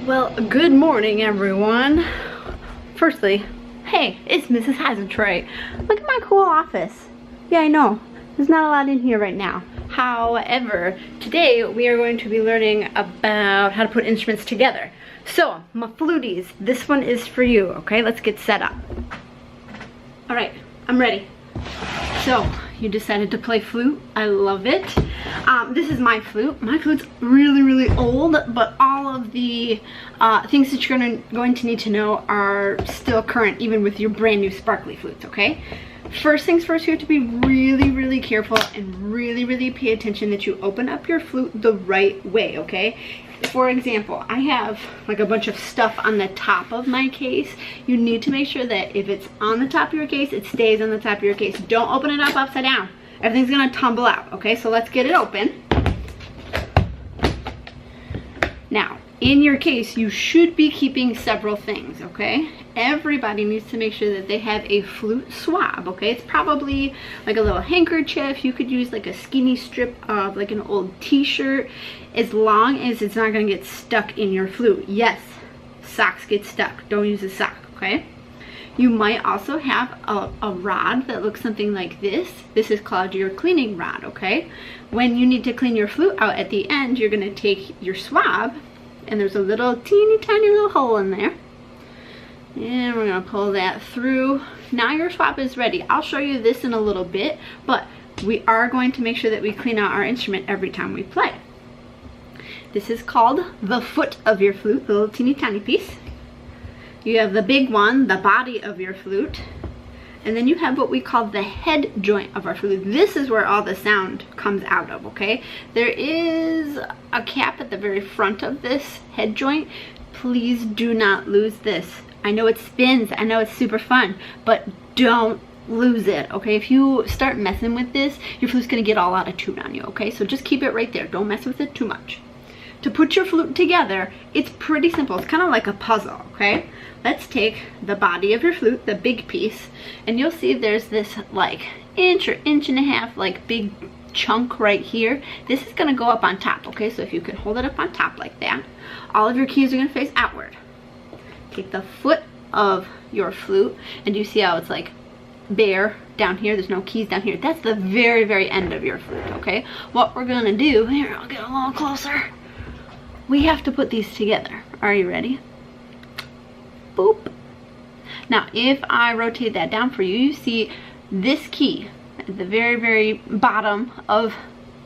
Well, good morning, everyone. Firstly, hey, it's Mrs. Hazentrey. Look at my cool office. Yeah, I know. There's not a lot in here right now. However, today we are going to be learning about how to put instruments together. So, my fluties, this one is for you, okay? Let's get set up. All right, I'm ready. So, you decided to play flute. I love it. This is my flute. My flute's really, really old, but all of the things that you're going to need to know are still current, even with your brand new sparkly flutes, okay? First things first, you have to be really, really careful and really, really pay attention that you open up your flute the right way, okay? For example, I have like a bunch of stuff on the top of my case. You need to make sure that if it's on the top of your case, it stays on the top of your case. Don't open it up upside down. Everything's gonna tumble out, okay? So let's get it open. Now, in your case, you should be keeping several things, okay? Everybody needs to make sure that they have a flute swab, okay? It's probably like a little handkerchief. You could use like a skinny strip of like an old t-shirt, as long as it's not gonna get stuck in your flute. Yes, socks get stuck. Don't use a sock, okay? You might also have a rod that looks something like this. This is called your cleaning rod, okay? When you need to clean your flute out at the end, you're gonna take your swab, and there's a little teeny tiny little hole in there. And we're gonna pull that through. Now your swab is ready. I'll show you this in a little bit, but we are going to make sure that we clean out our instrument every time we play. This is called the foot of your flute, the little teeny tiny piece. You have the big one, the body of your flute. And then you have what we call the head joint of our flute. This is where all the sound comes out of, okay? There is a cap at the very front of this head joint. Please do not lose this. I know it spins, I know it's super fun, but don't lose it, okay? If you start messing with this, your flute's gonna get all out of tune on you, okay? So just keep it right there. Don't mess with it too much. To put your flute together, it's pretty simple. It's kind of like a puzzle, okay? Let's take the body of your flute, the big piece, and you'll see there's this like inch or inch and a half like big chunk right here. This is gonna go up on top, okay? So if you can hold it up on top like that, all of your keys are gonna face outward. Take the foot of your flute, and you see how it's like bare down here. There's no keys down here. That's the very, very end of your flute, okay? What we're gonna do, here, I'll get a little closer. We have to put these together. Are you ready? Boop. Now, if I rotate that down for you, you see this key at the very, very bottom of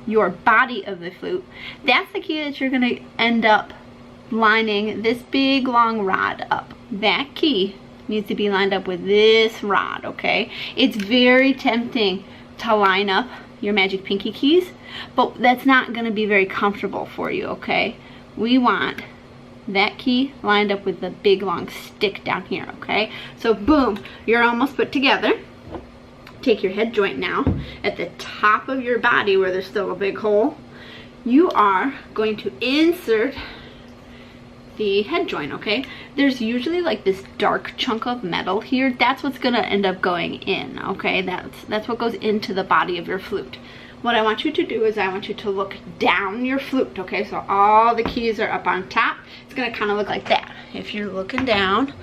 your body of the flute. That's the key that you're gonna end up lining this big long rod up. That key needs to be lined up with this rod, okay? It's very tempting to line up your magic pinky keys, but that's not gonna be very comfortable for you, okay? We want that key lined up with the big long stick down here, okay? So boom, you're almost put together. Take your head joint now. At the top of your body where there's still a big hole, you are going to insert the head joint, okay? There's usually like this dark chunk of metal here. That's what's gonna end up going in, okay? That's what goes into the body of your flute. What I want you to do is I want you to look down your flute, okay? So all the keys are up on top. It's gonna kind of look like that. If you're looking down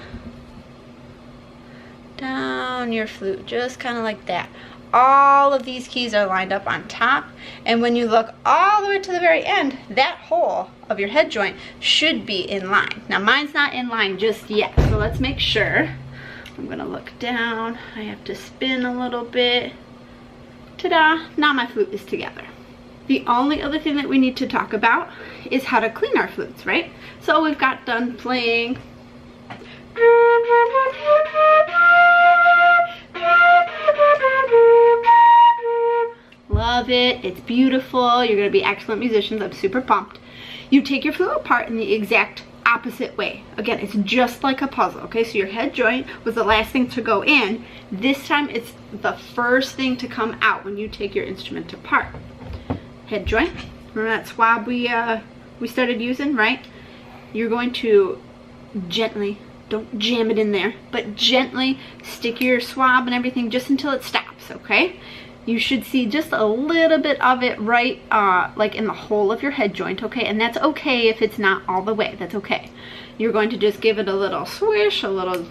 your flute, just kind of like that. All of these keys are lined up on top, and when you look all the way to the very end, that hole of your head joint should be in line. Now mine's not in line just yet, so let's make sure. I'm gonna look down. I have to spin a little bit. Ta-da! Now my flute is together. The only other thing that we need to talk about is how to clean our flutes, right? So we've got done playing. Love it. It's beautiful. You're going to be excellent musicians. I'm super pumped. You take your flute apart in the exact opposite way. Again, it's just like a puzzle, okay? So your head joint was the last thing to go in. This time it's the first thing to come out when you take your instrument apart. Head joint. Remember that swab we started using, right? You're going to gently, don't jam it in there, but gently stick your swab and everything just until it stops, okay? You should see just a little bit of it right like in the hole of your head joint, okay? And that's okay if it's not all the way, that's okay. You're going to just give it a little swish, a little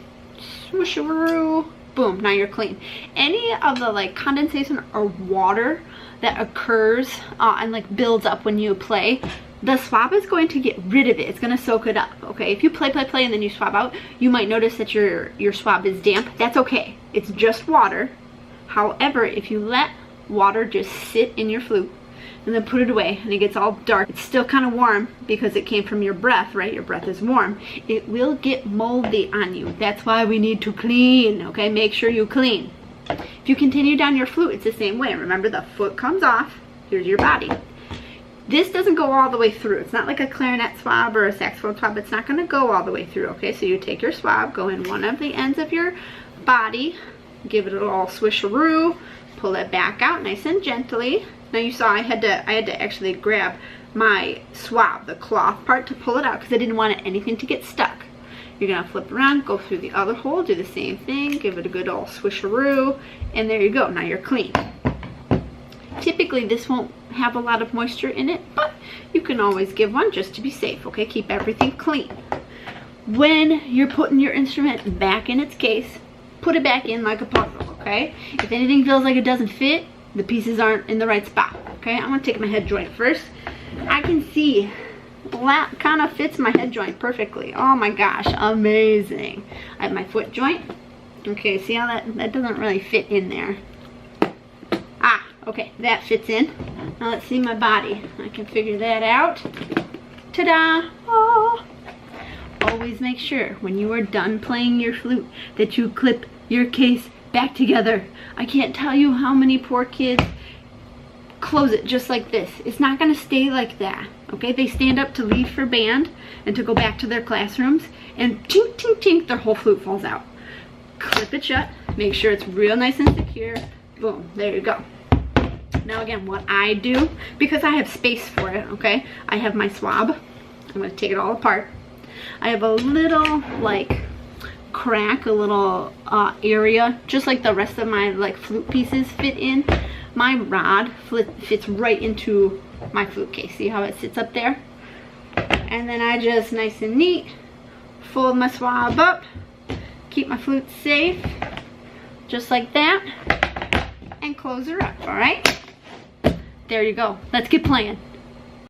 swisharoo, boom, now you're clean. Any of the like condensation or water that occurs and like builds up when you play, the swab is going to get rid of it. It's going to soak it up, okay? If you play and then you swab out, you might notice that your swab is damp. That's okay. It's just water. However, if you let water just sit in your flute and then put it away and it gets all dark, it's still kind of warm because it came from your breath, right? Your breath is warm. It will get moldy on you. That's why we need to clean, okay? Make sure you clean. If you continue down your flute, it's the same way. Remember, the foot comes off. Here's your body. This doesn't go all the way through. It's not like a clarinet swab or a saxophone swab. It's not going to go all the way through, okay? So you take your swab, go in one of the ends of your body, give it a little swisharoo, pull it back out nice and gently. Now you saw I had to actually grab my swab, the cloth part, to pull it out because I didn't want anything to get stuck. You're going to flip around, go through the other hole, do the same thing, give it a good old swisharoo, and there you go. Now you're clean. Typically this won't have a lot of moisture in it, but you can always give one just to be safe, okay? Keep everything clean. When you're putting your instrument back in its case, put it back in like a puzzle, okay? If anything feels like it doesn't fit, the pieces aren't in the right spot, okay? I'm gonna take my head joint first. I can see that kind of fits my head joint perfectly. Oh my gosh, amazing. I have my foot joint. Okay, see how that doesn't really fit in there. Okay, that fits in. Now let's see my body. I can figure that out. Ta-da! Oh. Always make sure when you are done playing your flute that you clip your case back together. I can't tell you how many poor kids close it just like this. It's not going to stay like that. Okay, they stand up to leave for band and to go back to their classrooms, and tink, tink, tink, their whole flute falls out. Clip it shut. Make sure it's real nice and secure. Boom, there you go. Now again, what I do, because I have space for it, okay, I have my swab. I'm going to take it all apart. I have a little like crack, a little area, just like the rest of my like flute pieces fit in. My rod fits right into my flute case. See how it sits up there? And then I just nice and neat fold my swab up, keep my flute safe, just like that, and close her up, all right? There you go. Let's get playing.